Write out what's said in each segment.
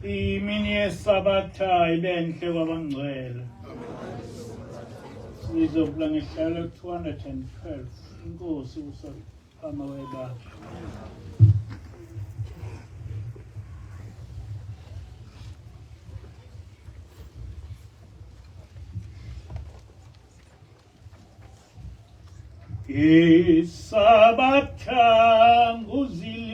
Imini yesabatha ibenhle kwabangcwele. Sizovula ngehlelo 212. Inkosi usaphambi kwebaba. Isabatha nguzilili.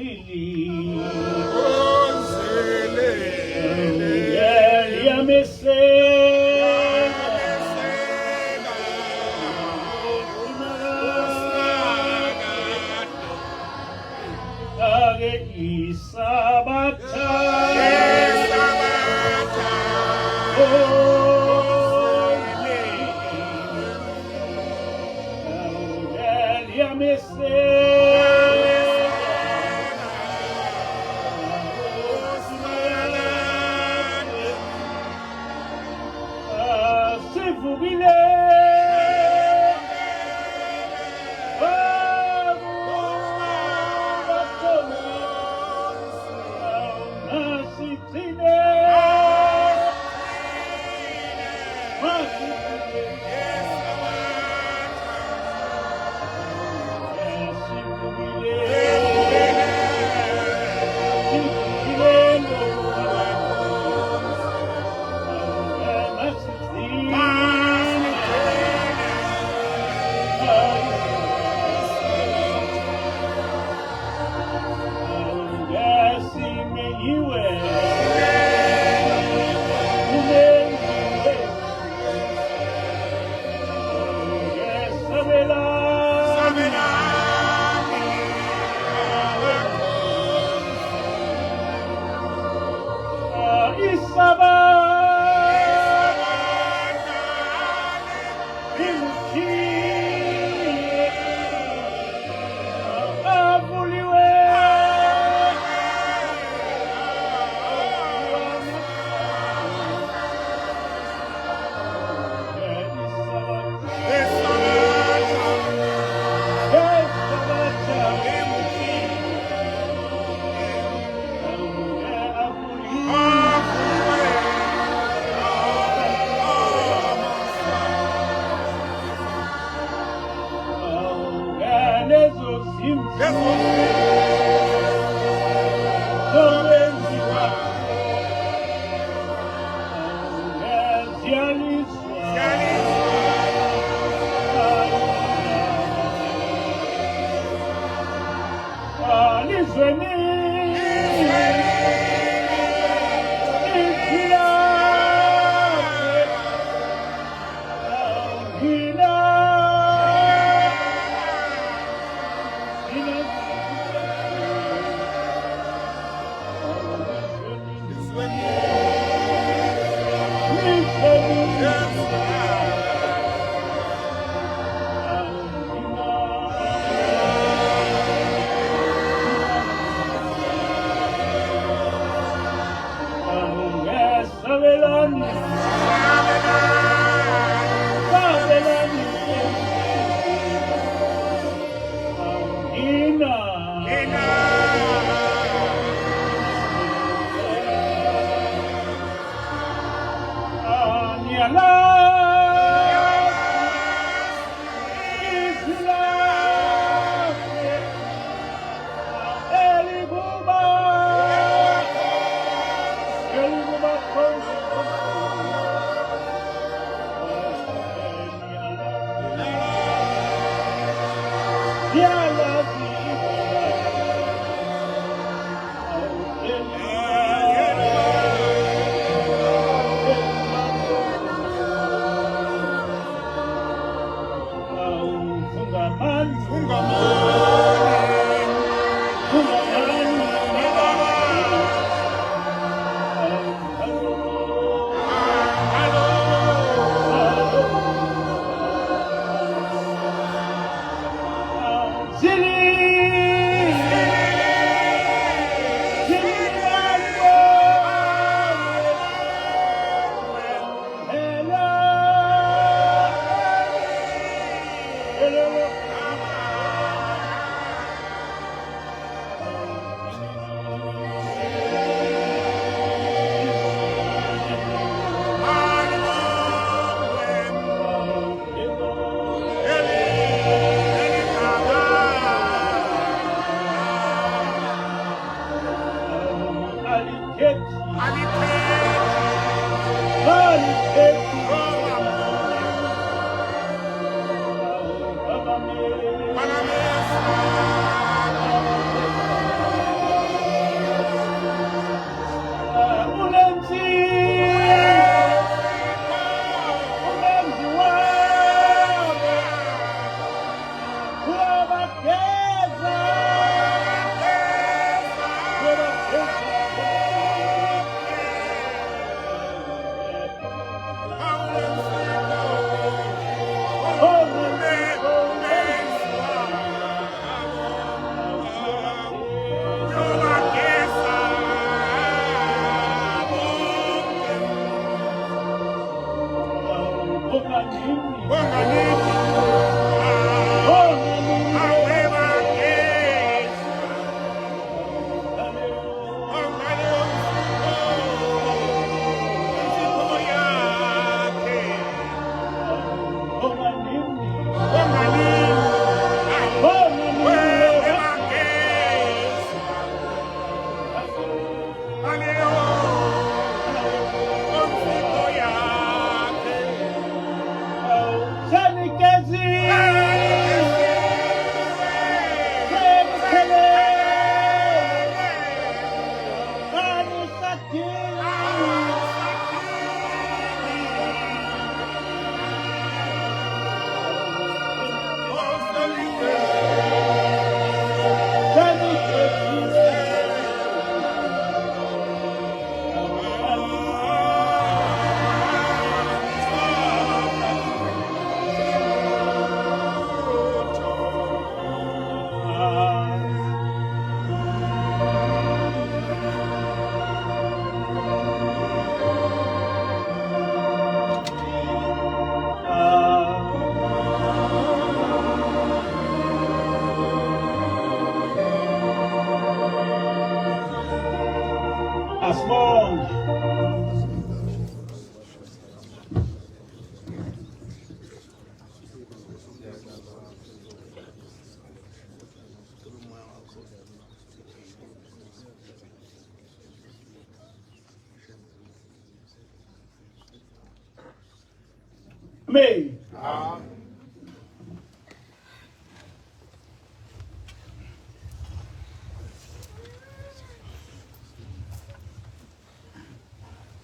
Me.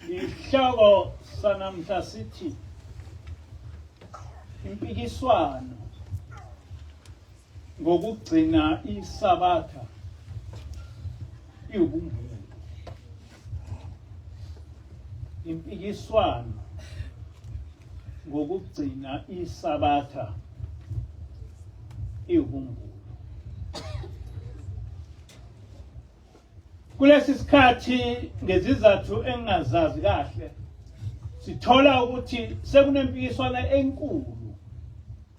Isihloko sanamhla sithi impikiswano ngokugcina isabatha iwubumbulu. Impikiswano ngokugcina isabatha iwubumbulu. Kulesi sikhathi ngezizathu engingazazi kahle sithola ukuthi sekunempikiswano enkulu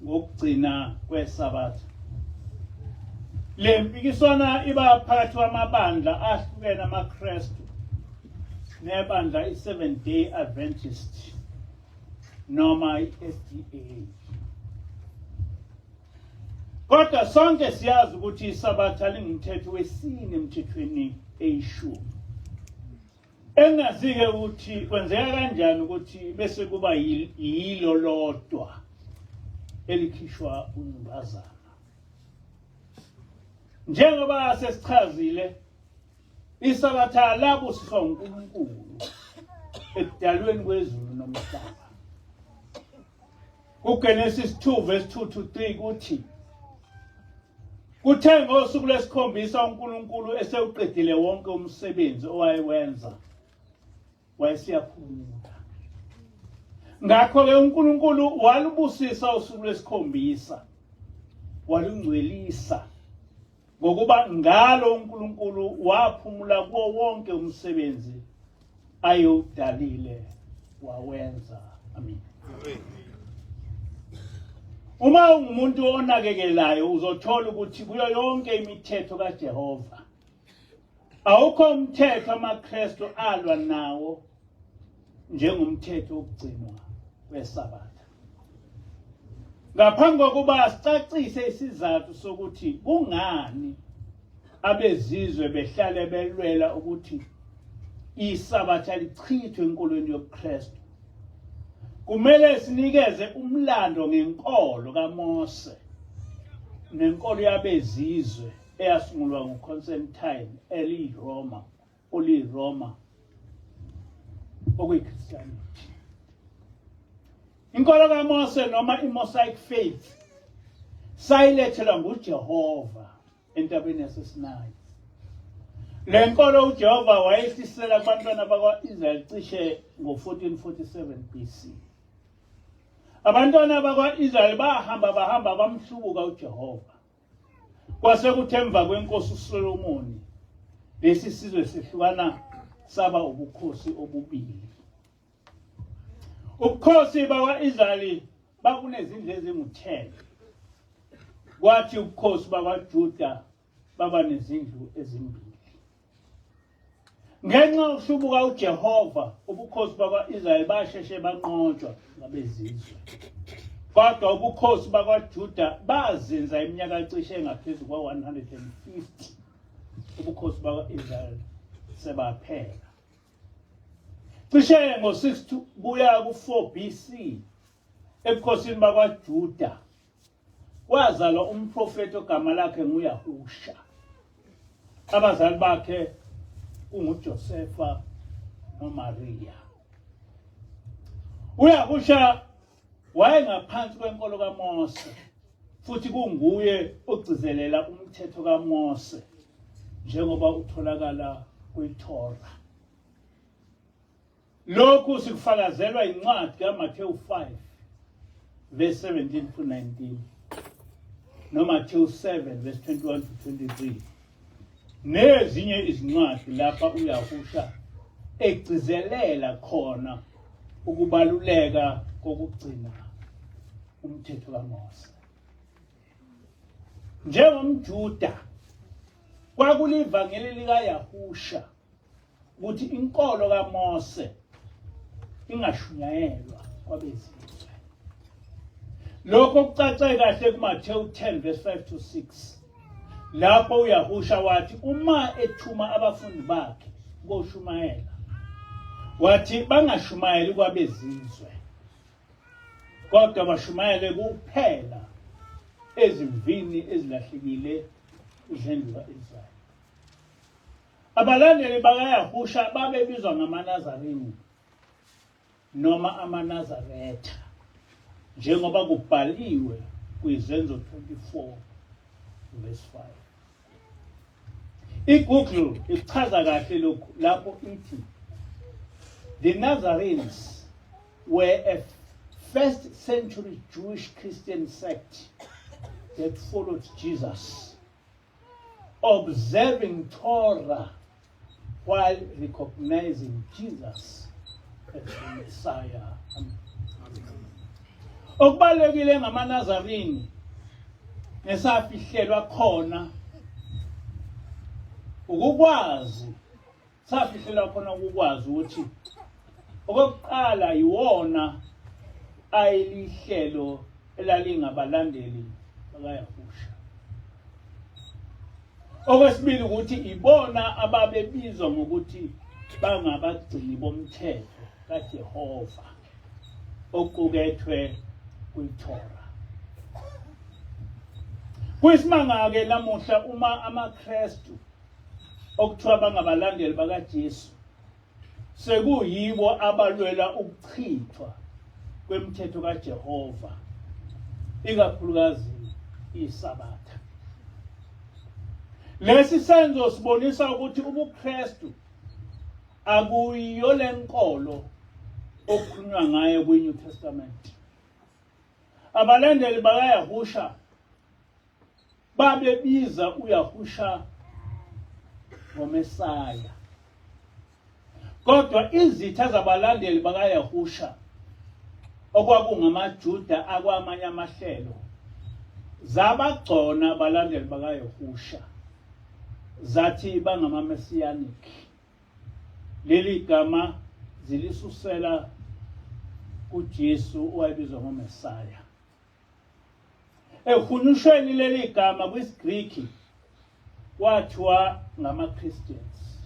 ngokugcina kwesabatha. Le mpikiswano iba phakathi kwamabandla ahlukene amaKristu nebandla i-Seventh Day Adventist noma i-SDA. Kodwa sonke siyazi ukuthi isabatha lingumthetho wesine emthethweni eyishumi. Engazike ukuthi kwenzeka kanjani ukuthi bese kuba yilo lodwa elikhishwa uNkazana. Njengoba sesichazile, isabatha labusiswa uNkulunkulu ekudalweni kwezulu nomhlaba. UGenesis 2 verse 2 to 3 kuthi kuthe ngosuku lwesikhombisa uNkulunkulu esewuqedile wonke umsebenzi owayewenza wayesiyaphumula. Ngakho-ke uNkulunkulu walubusisa usuku lwesikhombisa walungcwelisa ngokuba ngalo uNkulunkulu waphumula kuwo wonke umsebenzi ayewudalile wawenza. Amen. Uma ungumuntu onakekelayo uzothola ukuthi kuyo yonke imithetho kaJehova awukho umthetho amaKristu alwa nawo njengomthetho wokugcinwa kwesabatha. Ngaphambi kokuba sicacise isizathu sokuthi kungani abezizwe behlale belwela ukuthi isabatha lichithwe enkolweni yobuKristu, kumele sinikeze umlando ngenkolo kaMose nenkolo yabezizwe eyasungulwa nguConstantine oliyiroma okuyiChristianity. Inkolo kaMose noma iMosaic faith sayilethelwa nguJehova entabeni yaseSinayi. Le nkolo uJehova wayehlisela abantwana bakwa-Israyeli cishe ngo-1447 BC. Abantwana bakwa-Israyeli bahamba bamhlubuka uJehova. Kwase kuthi emva kwenkosi uSolomoni lesi sizwe sehlukana saba ubukhosi obubili. Ubukhosi bakwa-Israyeli bakunezindlu ezingu-10. Kwathi ubukhosi bakwaJuda baba nezindlu ezimbili. Ngenxa yokuhlubuka uJehova, ubukhosi bakwa-Israyeli basheshe banqotshwa ngabezizwe. Kodwa ubukhosi bakwaJuda bazinza iminyaka ecishe engaphezu kwa-150. Ubukhosi bakwa-Israyeli sebaphela. Cishe ngo-6 kuya ku-4 BC ebukhosini bakwaJuda kwazalwa umprofeti ogama lakhe nguYahusha. Abazali bakhe unguJosefa noMaria. uYahusha wayengaphansi kwenkolo kaMose futhi kunguye ogcizelela umthetho kaMose njengoba utholakala kwiThora. Lokhu sikufakazelwa incwadi kaMathewu 5 verse 17 to 19 noMathewu 7 verse 21 to 23. Nezinye izincwadi lapha uYahusha egcizelela khona ukubaluleka kokugcina umthetho kaMose. NjengomJuda kwakulivangeli likaYahusha ukuthi inkolo kaMose ingashunyayelwa kwabezizwe. Lokho kucace kahle kuMathewu 10 verse 5 to 6. Lapho uYahusha wathi uma ethuma abafundi bakhe ngoshumayela, wathi bangashumayeli kwabezizwe, kodwa bashumayele kuphela ezimvini ezilahlekile zendlu kaIsrayeli. Abalandeli bakaYahusha babebizwa ngamaNazarini noma amaNazaretha njengoba kubhaliwe kwiZenzo 24 verse 5. IGoogle ichaza kahle lokhu lapho ithi the Nazarenes were a first century Jewish Christian sect that followed Jesus, observing Torah while recognizing Jesus as the Messiah. Okubalekile ngamaNazarini nesafihlelwa khona safihlelwa khona ukukwazi ukuthi okokuqala yiwona ayilihlelo elalingabalandeli bakaYahusha. Okwesibili ukuthi ibona ababebizwa ngokuthi bangabagcini bomthetho kaJehova oqukethwe kwiThora. Kwisimanga-ke namuhla uma amaKristu okuthiwa bangabalandeli bakaJesu sekuyibo abalwela ukuchithwa kwemithetho kaJehova, ikakhulukazi iSabatha. Lesi senzo sibonisa ukuthi ubuKristu akuyiyo lenkolo okukhulunywa ngayo kwiNew Testament. Abalandeli bakaYahusha babebiza uYahusha ngomesaya, kodwa izitha zabalandeli bakaYahusha okwakungamaJuda akwamanye amahlelo zabagcona abalandeli bakaYahusha, zathi bangamamessianic. Leli gama zilisusela kuJesu owayebizwa ngomesaya. Ehunyushweni leli gama kwisiGriki wathiwa ngama-Christians.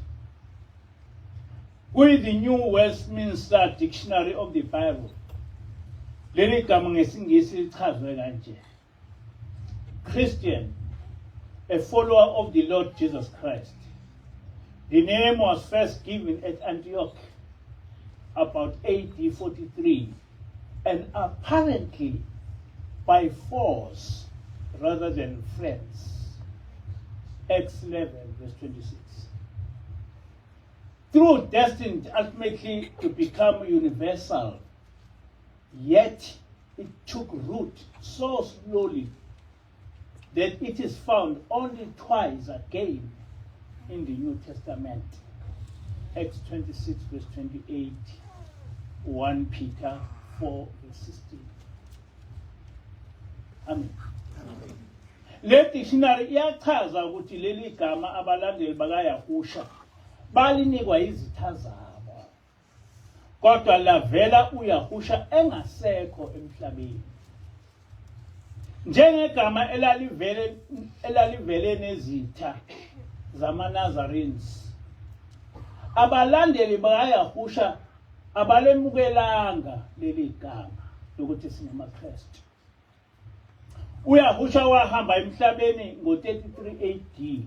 With the New Westminster Dictionary of the Bible, Leli gama ngesingisi lichazwe kanje. Christian, a follower of the Lord Jesus Christ. The name was first given at Antioch about AD 43 and apparently by force rather than friends. Acts 11 verse 26. Though destined ultimately to become universal, yet it took root so slowly that it is found only twice again in the New Testament. Acts 26 verse 28, 1 Peter 4 verse 16. Amen. Le dictionary iyachaza ukuthi leli gama abalandeli bakaYahusha balinikwa izitha zabo. Kodwa lavela uYahusha engasekho emhlabeni. Njengegama elalivele nezitha zamaNazarenes. Abalandeli bakaYahusha abalemukelanga leli gama lokuthi singamaKristu. uYahusha wahamba emhlabeni ngo-33 AD.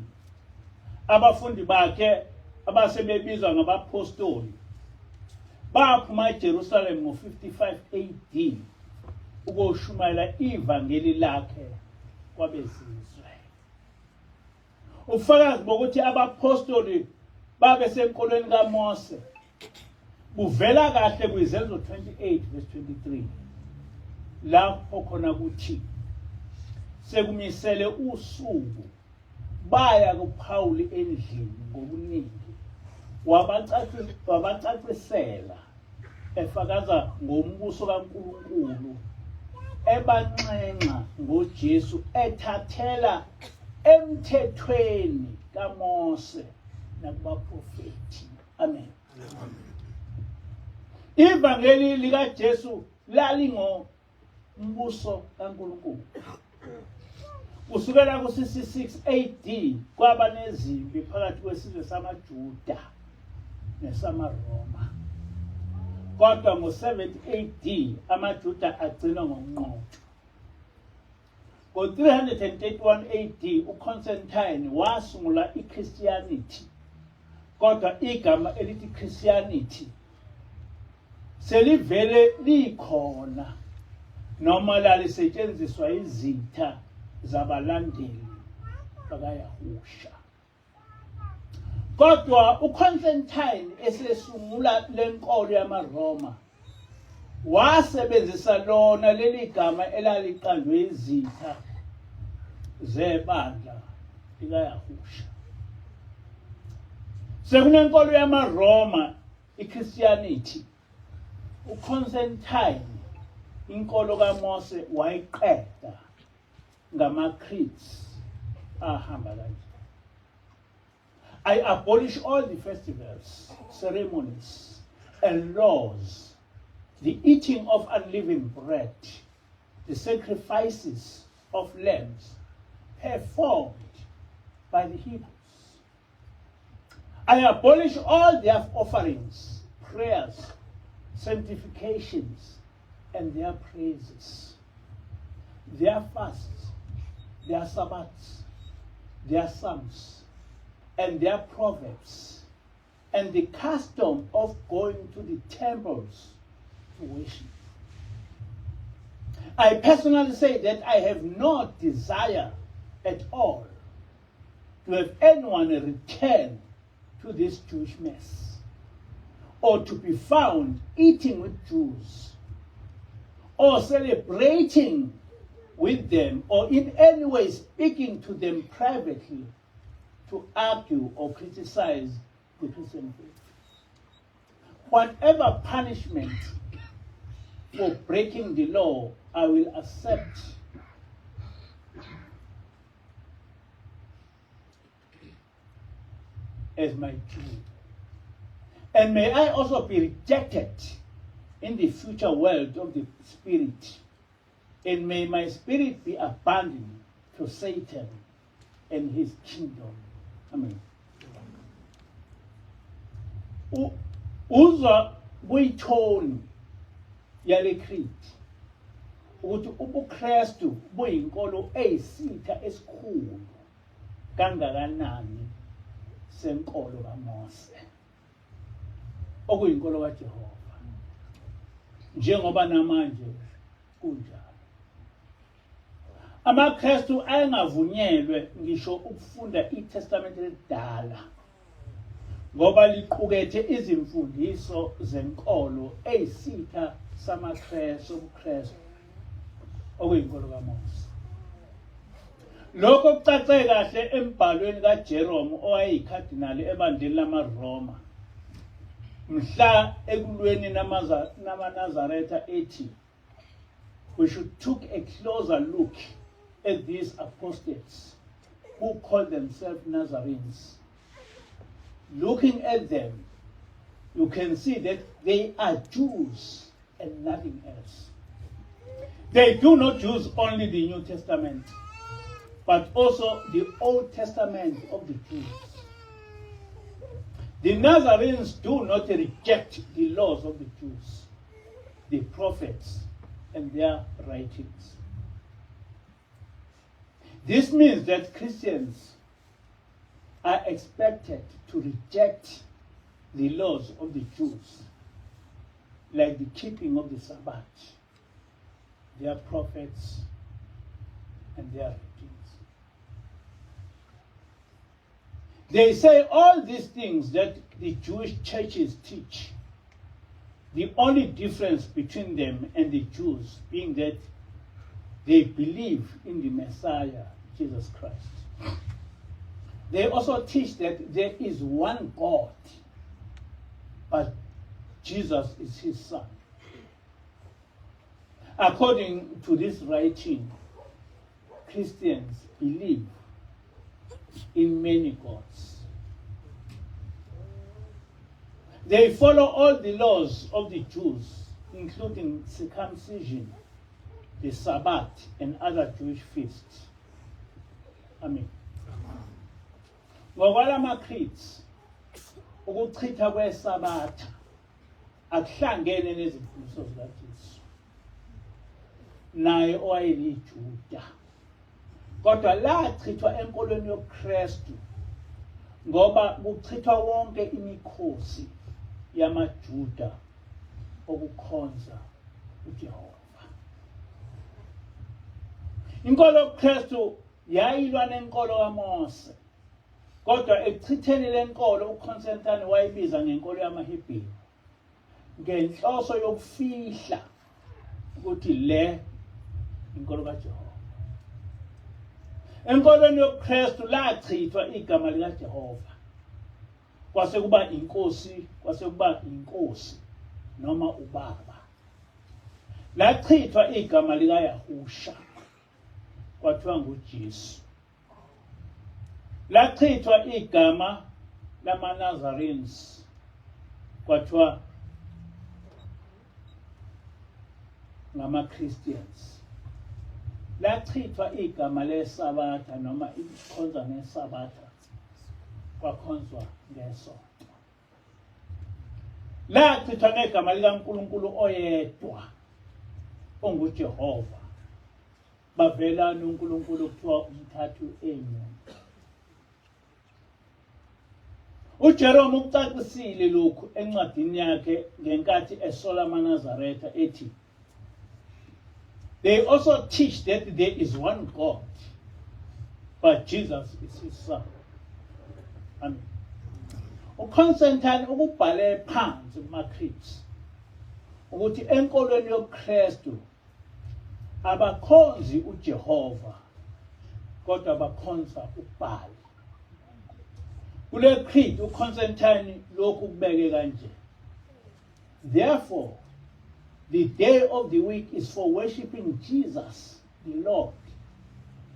Abafundi bakhe abasebebizwa ngabapostoli baphuma eJerusalem ngo-55 AD ukoshumayela ivangeli lakhe kwabezizwe. Ufakazi bokuthi abapostoli babe senkolweni kaMose buvela kahle kwiZenzo 28 verse 23 lapho khona kuthi sekumisele usuku baya kuPawuli endlini ngobuningi wabacacisela efakaza ngombuso kaNkulunkulu ebanxenxa ngoJesu ethathela emthethweni kaMose nakubaprofeti. Amen. Ivangeli likaJesu lalingo umbuso kaNkulunkulu. Kusukela ku-66 AD kwaba nezimpi phakathi kwesizwe samaJuda nesamaRoma. Kodwa ngo-70 AD amaJuda agcinwa ngomnqondo. Ngo-331 AD uConstantine wasungula iChristianity. Kodwa igama elithi Christianity selivele likhona noma lalisetshenziswa izitha zabalandeli bakaYahusha. Kodwa uConstantine esesungula lenkolo yamaRoma wasebenzisa lona leli gama elaliqanjwe izitha zebandla likaYahusha. Sekunenkolo yamaRoma iChristianity, uConstantine inkolo kaMose wayiqeda ngama-creeds ahamba kanje. I abolish all the festivals, ceremonies, and laws, the eating of unleavened bread, the sacrifices of lambs performed by the Hebrews. I abolish all their offerings, prayers, sanctifications, and their praises, their fasts, their Sabbaths, their psalms, and their proverbs, and the custom of going to the temples to worship. I personally say that I have no desire at all to have anyone return to this Jewish mess, or to be found eating with Jews, or celebrating with them, or in any way speaking to them privately to argue or criticize the Christian faith. Whatever punishment for breaking the law, I will accept as my due. And may I also be rejected in the future world of the spirit, and may my spirit be abandoned to Satan and his kingdom. Amen. Uzwa kuyithoni yale creed ukuthi ubuKristu buyinkolo eyisitha esikhulu kangakanani senkolo kaMose, okuyinkolo kaJehova, njengoba namanje kunjalo. AmaKristu ayengavunyelwe ngisho ukufunda iTestament elidala ngoba liqukethe izimfundiso zenkolo eyisitha sobuKristu okuyinkolo kaMose. Lokho kucace kahle embhalweni kaJerome owayeyikhadinali ebandleni lamaRoma mhla ekulweni namaNazaretha ethi, we should take a closer look at these apostates who call themselves Nazarenes. Looking at them, you can see that they are Jews and nothing else. They do not use only the New Testament, but also the Old Testament of the Jews. The Nazarenes do not reject the laws of the Jews, the prophets, and their writings. This means that Christians are expected to reject the laws of the Jews, like the keeping of the Sabbath, their prophets, and their writings. They say all these things that the Jewish churches teach. The only difference between them and the Jews being that they believe in the Messiah, Jesus Christ. They also teach that there is one God, but Jesus is his son. According to this writing, Christians believe in many gods. They follow all the laws of the Jews, including circumcision, the Sabbath, and other Jewish feasts. Amen. NgokwalamaCreeds, ukuchitha kweSabatha akuhlangene nezimfundiso zikaJesu, naye owayeliJuda. Kodwa lachithwa enkolweni yobuKristu ngoba kuchithwa wonke imikhosi yamaJuda okukhonza uJehova. Inkolo yobuKristu yayilwa nenkolo kaMose, kodwa ekuchitheni lenkolo uConstantine wayibiza ngenkolo yamaHebheru ngenhloso yokufihla ukuthi le inkolo kaJehova. Enkolweni yobuKristu lachithwa igama likaJehova, kwase kuba inkosi noma ubaba. Lachithwa igama likaYahusha, kwathiwa nguJesu. Lachithwa igama lamaNazarenes, kwathiwa ngamaChristians. Lachithwa igama leSabatha noma ikhonza ngeSabatha, kwakhonzwa ngesonto. Lachithwa ngegama likaNkulunkulu oyedwa onguJehova, bavela noNkulunkulu kuthiwa umthathu enye. uJerome ucacisile lokhu encwadini yakhe ngenkathi esola amaNazaretha ethi, they also teach that there is one God, but Jesus is his son. Amen. uConstantine ukubhale phansi kumaCreeds ukuthi enkolweni yobuKristu abakhonzi uJehova kodwa bakhonza uBhali. Kule creed uConstantine lokhu kubeke kanje: therefore the day of the week is for worshiping Jesus the Lord,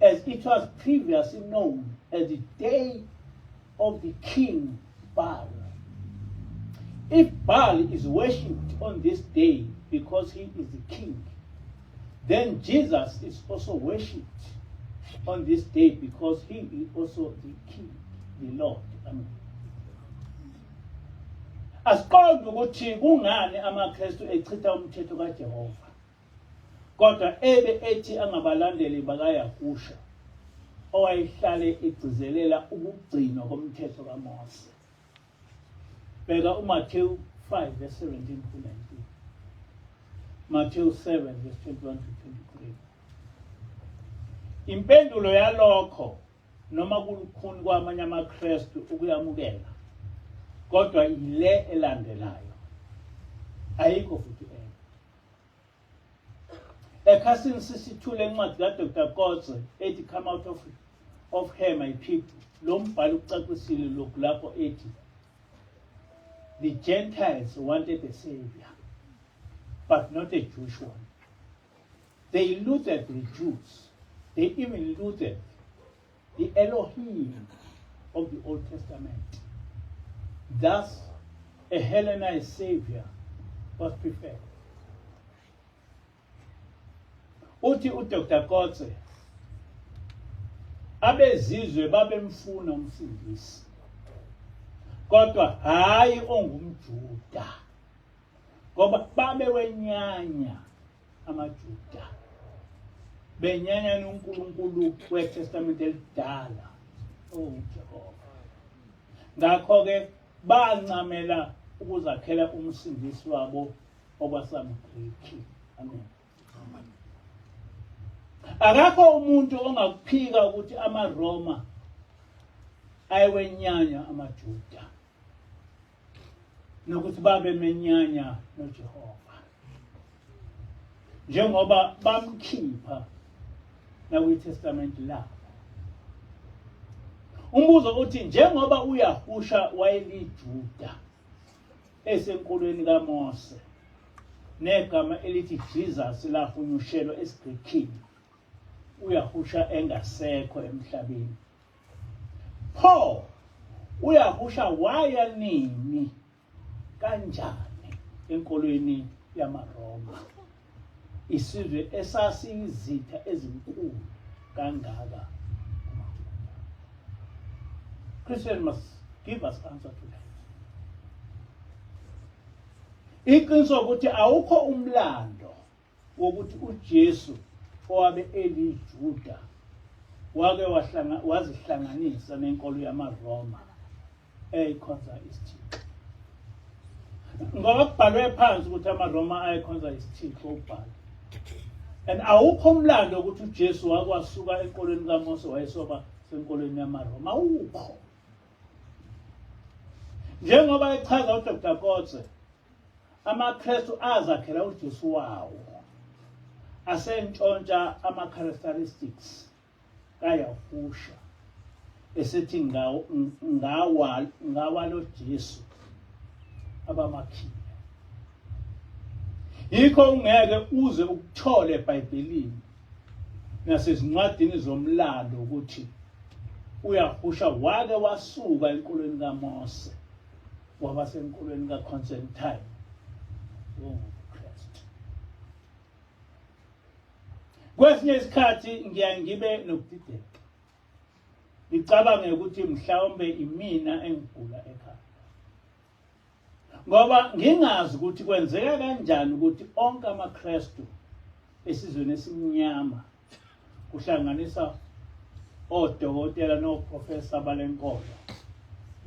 as it was previously known as the day of the king Baal. If Baal is worshipped on this day because he is the king, then Jesus is also worshipped on this day because he is also the king, the Lord. Amen. Asiqonde ukuthi kungani amaKristu echitha umthetho kaJehova. kodwa ebe ethi angabalandeli bakaYahusha owayehlale egcizelela ukugcinwa komthetho kaMose. Bheka uMathewu 5 verse 17 to 19. Matthew 7 verse 21 to 23. Impendulo yalokho noma kulukhuni kwamanye amaKristu ukuyamukela, kodwa ile elandelayo, ayikho futhi enye. Ekhasini 62 lencwadi kaDr. Kotze ethi Come Out of Her My People, lo mbhalo ucacisile lokhu lapho ethi the Gentiles wanted a savior, but not a Jewish one. They looted the Jews. They even looted the Elohim of the Old Testament. Thus, a Hellenized savior was preferred. Uthi uDr. Kotze, abezizwe babemfuna umsindisi, kodwa hayi ongumJuda, ngoba babewenyanya amaJuda, benyanya noNkulunkulu weTestament elidala onguJehova. Ngakho-ke bancamela ukuzakhela umsindisi wabo obasamGrikhi. Amen. Akakho umuntu ongakuphika ukuthi amaRoma ayewenyanya amaJuda nokuthi babe menyanya noJehova, njengoba bamkhipha nakwiTestament labo. Umbuzo uthi njengoba uYahusha wayeliJuda esenkolweni kaMose negama elithi Jesus lahunyushelwa esiGrikini, uYahusha engasekho emhlabeni, pho uYahusha waya nini kanjani enkolweni yamaRoma, isizwe esasiyizitha ezinkulu kangaka? Christians must give us answer to that. Iqiniso ukuthi awukho umlando wokuthi uJesu owabe eliJuda wake wazihlanganisa nenkolo yamaRoma eyikhonza isithixo. Ngoba kubhalwe phansi ukuthi amaRoma ayikhonza isithixo ubhalo. And awukho umlando ukuthi uJesu wakwasuka enkolweni kaMose wayesoba senkolweni yamaRoma. Awukho. Njengoba echaza uDr. Kotze, amaKristu azakhela uJesu wawo, asentshontsha ama-characteristics kaYahusha, esithi ngawalo Jesu abamakhile. Yikho ungeke uze ukuthole eBhayibhelini nasezincwadini zomlando ukuthi uYahusha wake wasuka enkolweni kaMose waba senkolweni kaConstantine ngoKristu. Kwesinye isikhathi ngibe nokudideka, ngicabange ukuthi mhlawumbe imina engigula ekhaya, ngoba ngingazi ukuthi kwenzeka kanjani ukuthi onke amaKristu esizweni esimnyama, kuhlanganisa odokotela noprofesa balenkolo,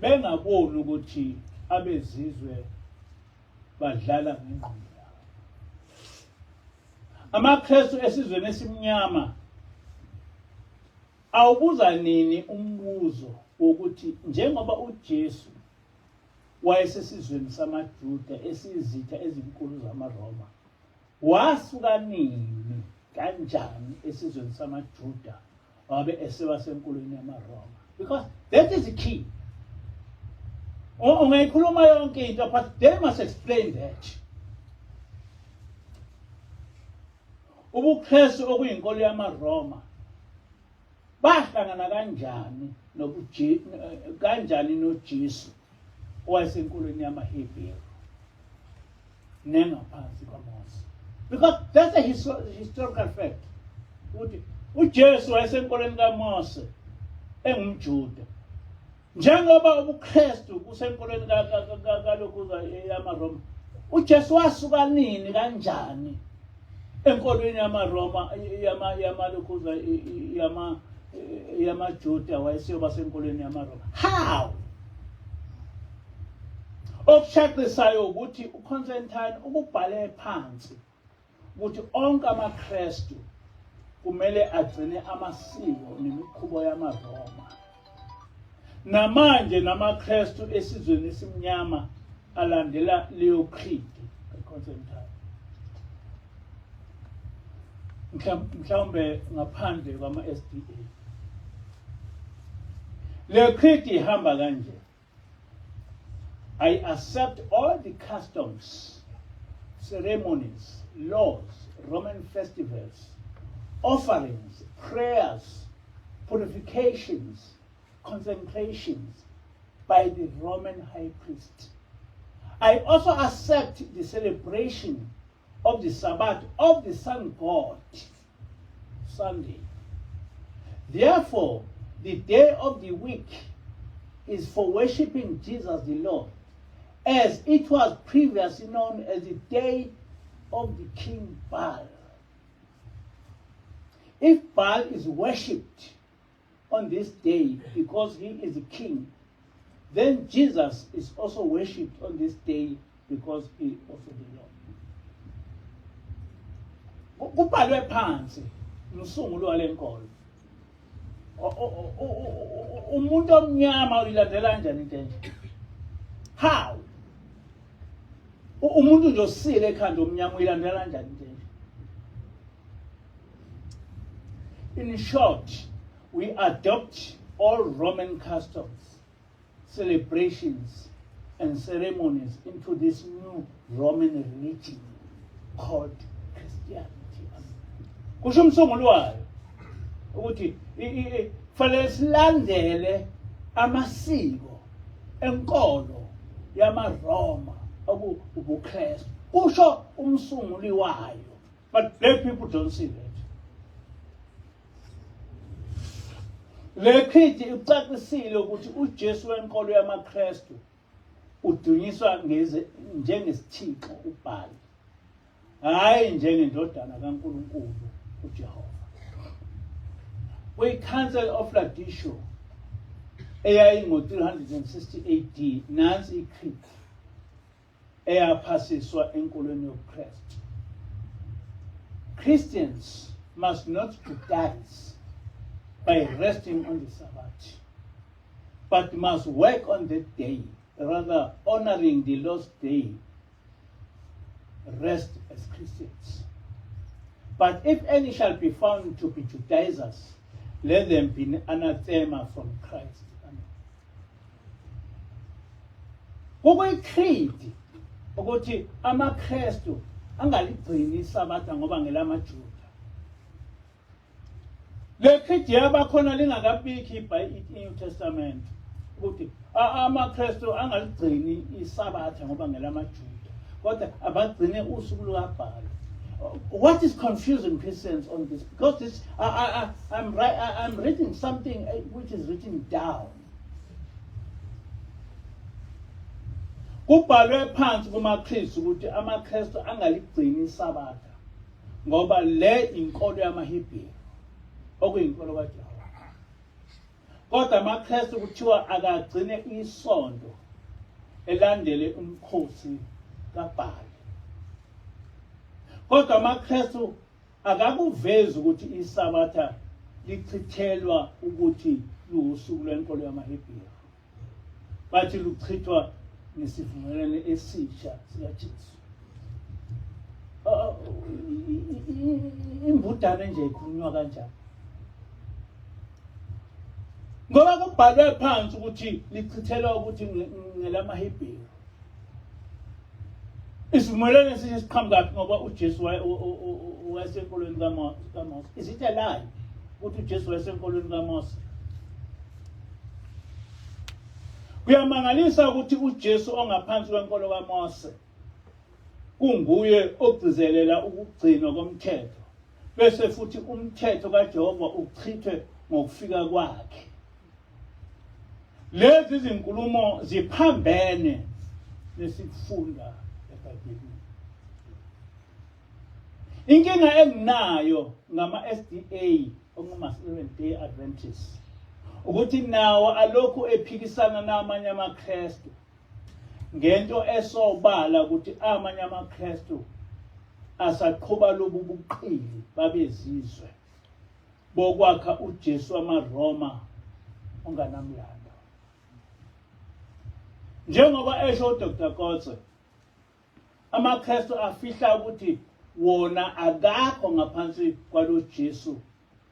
bengaboni ukuthi abezizwe badlala ngengqondo yabo. AmaKristu esizweni esimnyama awubuza nini umbuzo wokuthi njengoba uJesu wayesesizweni samaJuda esizitha ezinkulu zamaRoma, wasuka nini kanjani esizweni samaJuda wabe eseba senkolweni yamaRoma? Because that is the key. Ungayikhuluma yonke into, but they must explain that. UbuKristu okuyinkolo yamaRoma bahlangana kanjani noJesu owayesenkolweni yamaHebheru nengaphansi kaMose? Because that's a historical fact. uJesu wayesenkolweni kaMose engumJuda, njengoba ubuKristu kusenkolweni kalokhu yamaRoma. uJesu wasuka nini kanjani enkolweni yamaRoma yamalukhuza yamaJuda wayeseyoba senkolweni yamaRoma. How? Okushaqisayo ukuthi uConstantine ukubhale phansi ukuthi onke amaKristu kumele agcine amasiko nemikhubo yamaRoma. Namanje namaKristu esizweni esimnyama alandela leyo creed kaConstantine. Mhlawumbe ngaphandle kwama-SDA. Le creed ihamba kanje. I accept all the customs, ceremonies, laws, Roman festivals, offerings, prayers, purifications, consecrations by the Roman high priest. I also accept the celebration of the Sabbath of the sun god, Sunday. Therefore, the day of the week is for worshiping Jesus the Lord, as it was previously known as the day of the king Baal. If Baal is worshipped on this day because he is the king, then Jesus is also worshipped on this day because he is also the Lord. Kubhalwe phansi umsunguli walenkolo. Umuntu omnyama uyilandela kanjani into enje? How? Umuntu nje osile ekhanda omnyama uyilandela kanjani into enje? In short, we adopt all Roman customs, celebrations, and ceremonies into this new Roman religion called Christianity. Kusho umsunguli wayo ukuthi fanele silandele amasiko enkolo yamaRoma ubuKristu. Kusho umsunguli wayo. But black people don't see that. Le creed ucacisile ukuthi uJesu wenkolo yamaKristu udunyiswa njengesithixo uBaal, hayi njengendodana kaNkulunkulu uJehova. Kwi-Council of Laodicea eyayingo-360 AD nansi i-creed eyaphasiswa enkolweni yobuKristu. Christians must not Judaise by resting on the Sabbath, but must work on that day, rather honoring the Lord's day, rest as Christians. But if any shall be found to be Judaizers, let them be anathema from Christ. Kuyi-creed ukuthi amaKristu angaligcini isabatha ngoba ngelamaJuda. Le creed yabakhona lingakabikho i-New Testament ukuthi amaKristu angaligcini isabatha ngoba ngelamaJuda, kodwa abagcine usuku lukaBaal. What is confusing Christians on this? Because this, I'm reading something which is written down. Kubhalwe phansi kumaKristu ukuthi amaKristu angaligcini isabatha ngoba le inkolo yamaHebheru okuyinkolo kaJehova. Kodwa amaKristu kuthiwa akagcine isonto elandele umkhosi kaBaal. Kodwa amaKristu akakuvezi ukuthi isabatha lichithelwa ukuthi lusuku lwenkolo yamaHebheru, bathi luchithwa nesivumelwano esisha sikaJesu. Imbudane nje ikhulunywa kanjani? Ngoba kubhalwe phansi ukuthi lichithelwa ukuthi ngelamaHebheru. Isivumelwano esisha siqhamuka ngoba uJesu wayesenkolweni kaMose. Is it a lie ukuthi uJesu wayesenkolweni kaMose? Kuyamangalisa ukuthi uJesu ongaphansi kwenkolo kaMose kunguye ogcizelela ukugcinwa komthetho, bese futhi umthetho kaJehova uchithwe ngokufika kwakhe. Lezi zinkulumo ziphambene nesikufunda eBhayibhelini. Inkinga enginayo ngama-SDA okungama-Seventh Day Adventists ukuthi nawo alokhu ephikisana namanye amaKristu ngento esobala ukuthi amanye amaKristu asaqhuba lobu buqili babezizwe bokwakha uJesu wamaRoma onganamlando. Njengoba esho uDr. Kotse, amaKristu afihla ukuthi wona akakho ngaphansi kwalo Jesu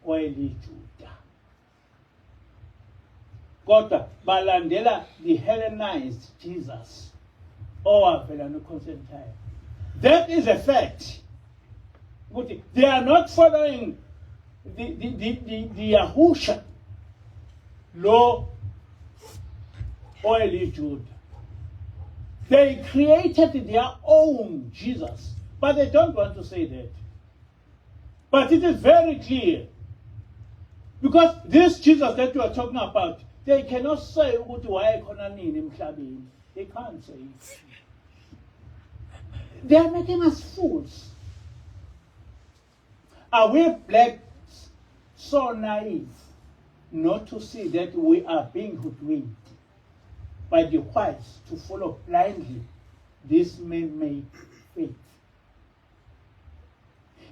wayeliJuda, kodwa balandela the Hellenized Jesus owavela noConstantine. That is a fact. They are not following the Yahusha law oeliJuda. They created their own Jesus, but they don't want to say that. But it is very clear, because this Jesus that you are talking about, they cannot say why they can't say it. They are making us fools. Are we blacks so naive not to see that we are being hoodwinked by the whites to follow blindly this man-made faith?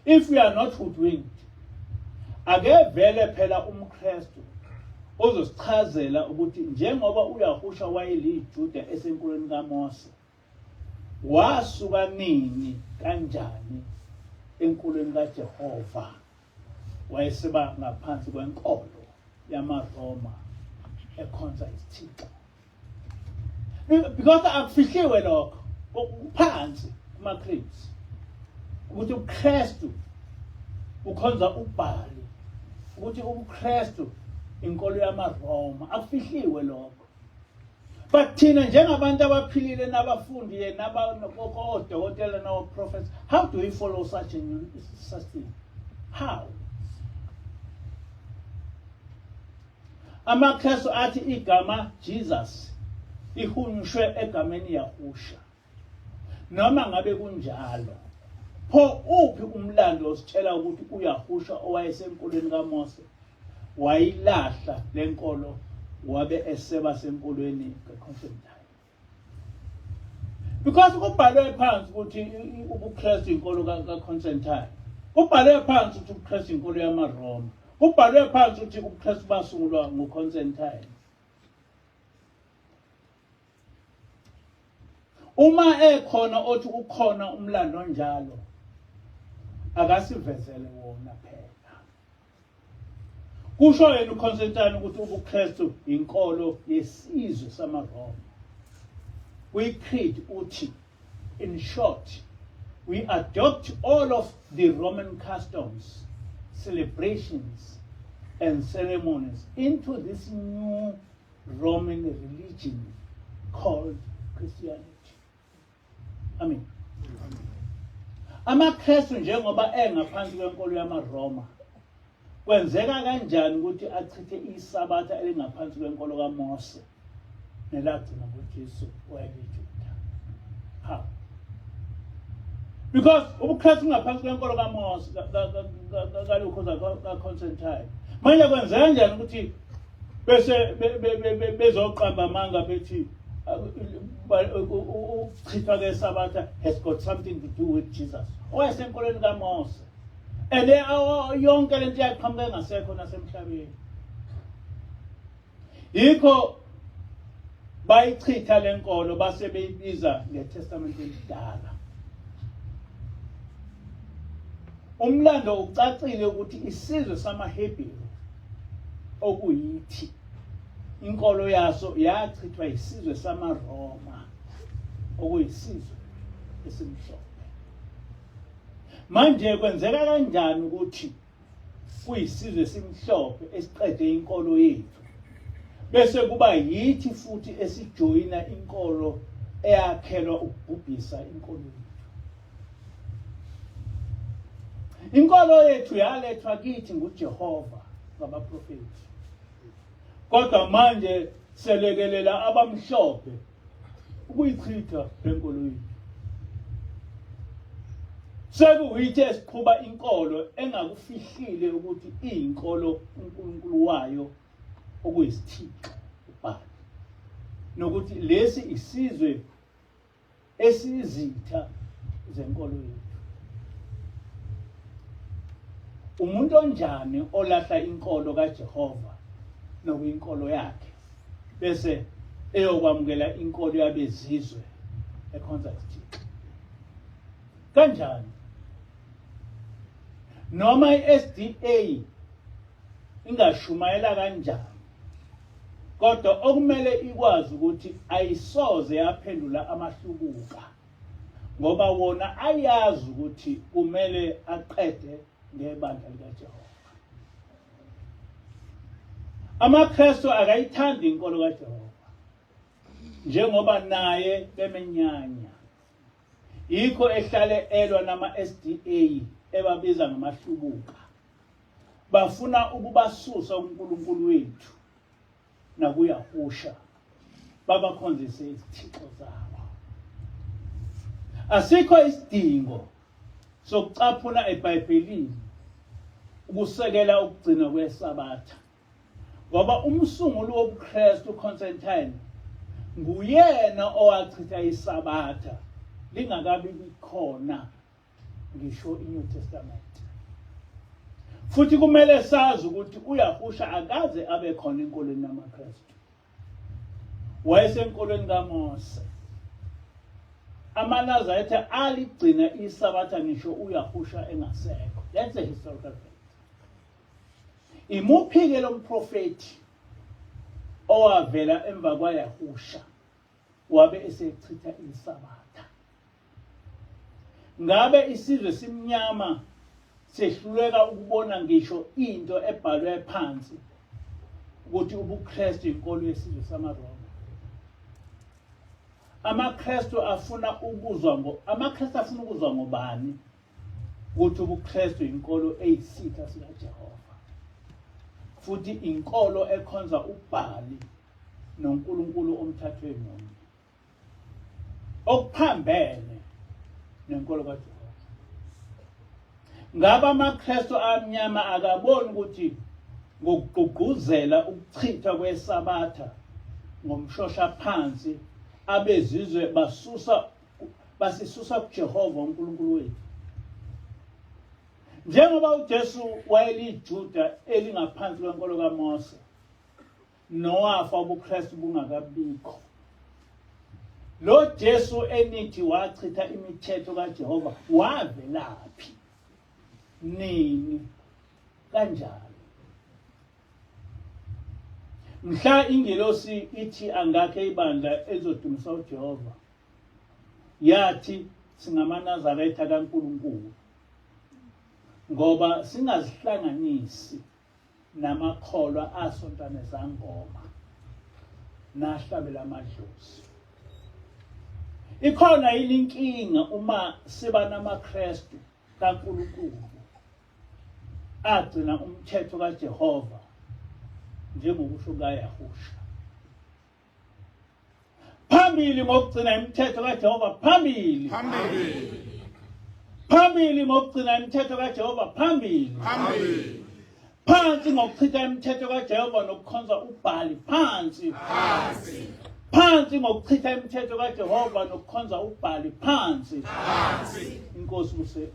If we are not hoodwinked, akevele phela umKristu ozosichazela ukuthi njengoba uYahusha wayeliJuda esenkulweni kaMose, wasuka nini kanjani enkulweni kaJehova wayeseba ngaphansi kwenkolo yamaRoma ekhonza isithixo. Because akufihliwe lokho phansi kuma-creeds ukuthi uKristu ukhonza uBhali, ukuthi uKristu inkolo yamaRoma, akufihliwe lokho. But thina njengabantu abaphilile nabafundiye nabakodokotela nabaprophets, how do we follow such thing? How? AmaKristu athi igama Jesus ihunyushwe egameni Yahusha. Noma ngabe kunjalo, pho uphi umlando ositshela ukuthi uYahusha owayesenkolweni kaMose wayilahla lenkolo wabe eseba senkolweni kaConstantine? Because kubhalwe phansi ukuthi ubuKristu inkolo kaConstantine, kubhalwe phansi ukuthi ubuKristu inkolo yamaRoma, kubhalwe phansi ukuthi ubuKristu basungulwa nguConstantine. Uma ekhona othi ukhona umlando onjalo, akasivezele wona phela. Kusho yena uConstantine ukuthi ubuKristu inkolo yesizwe samaRoma. We creed uthi, in short, we adopt all of the Roman customs, celebrations, and ceremonies into this new Roman religion called Christianity. Amen. AmaKristu njengoba engaphansi kwenkolo yamaRoma, kwenzeka kanjani ukuthi achithe isabatha elingaphansi kwenkolo kaMose nelagcina ngoJesu wayeliJuda? How? Because ubuKristu ngaphansi kwenkolo kaMose kaConstantine. Manje kwenzeka kanjani ukuthi bese bezoqamba amanga bethi uchithwa kwesabatha has got something to do with Jesus owayesenkolweni kaMose, and yonke lento yaqhamuka engasekho nasemhlabeni? Yikho bayichitha lenkolo base beyibiza ngeTestament elidala. Umlando ucacile ukuthi isizwe samaHebheru okuyithi inkolo yaso yachithwa isizwe samaRoma okuyisizwe esimhlophe. Manje kwenzeka kanjani ukuthi kuyisizwe esimhlophe esiqede inkolo yethu bese kuba yithi futhi esijoyina inkolo eyakhelwa ukubhubhisa inkolo yethu? Inkolo yethu yalethwa kithi nguJehova ngabaprofeti, kodwa manje selekelela abamhlophe ukuyichitha lenkolo yethu. Sekuyithe siqhuba inkolo engakufihlile ukuthi iyinkolo uNkulunkulu wayo okuyisithixo uBhali. Nokuthi lesi isizwe esizitha zenkolo yethu. Umuntu onjani olahla inkolo kaJehova nokuyinkolo yakhe bese eyokwamukela inkolo yabezizwe ekhonza isithixo? Kanjani? Noma iSDA ingashumayela kanjani, kodwa okumele ikwazi ukuthi ayisoze yaphendula amahlubuka, ngoba wona ayazi ukuthi kumele aqede ngebandla likaJehova. AmaKristu akayithandi inkolo kaJehova njengoba naye bemenyanya. Yikho ehlale elwa nama-SDA ebabiza ngamahlubuka. Bafuna ukubasusa uNkulunkulu wethu nakuyahusha babakhonzise izithixo zabo. Asikho isidingo sokucaphuna eBhayibhelini ukusekela ukugcina kweSabatha, ngoba umsunguli wobuKristu uConstantine nguyena owachitha iSabatha lingakabi khona ngisho iNew Testament. Futhi kumele sazi ukuthi uyahusha akaze abe khona enkolweni yamaKristu. Wayesenkolweni kaMose. AmaNazaretha aligcina iSabatha ngisho uyahusha engasekho. That's a historical fact. Imuphi-ke lo mprofeti owavela emva kwaYahusha wabe esechitha iSabatha? Ngabe isizwe simnyama sehluleka ukubona ngisho into ebhalwe phansi ukuthi ubuKristu inkolo yesizwe samaRoma? AmaKristu afuna ukuzwa ngobani ukuthi ubuKristu inkolo eyisitha sikaJehova, futhi inkolo ekhonza uBhali noNkulunkulu omthathwe munye, okuphambene nenkolo kaJehova. Ngaba amaKristu amnyama akaboni ukuthi ngokugqugquzela ukuchithwa kweSabatha ngomshosha phansi abezizwe basisusa kuJehova uNkulunkulu wethu? Njengoba uJesu wayeliJuda elingaphansi kwenkolo kaMose, nowafa ubuKristu bungakabikho, lo Jesu enithi wachitha imithetho kaJehova wavelaphi? Nini? Kanjani? Mhla ingelosi ithi angakhe ibandla ezodumisa uJehova, yathi singamanazaretha kaNkulunkulu, ngoba singazihlanganisi namakholwa asontana ezangoma nahlabela amadlozi. Ikhona yini inkinga uma siba namaKristu kaNkulunkulu agcina umthetho kaJehova njengokusho kaYahusha? Phambili ngokugcina imithetho kaJehova, phambili ngokugcina imithetho kaJehova, phambili. Phansi ngokuchitha imithetho kaJehova nokukhonza uBhali, phansi. Phansi ngokuchitha imithetho kaJehova nokukhonza uBhali, phansi. Inkosi kuse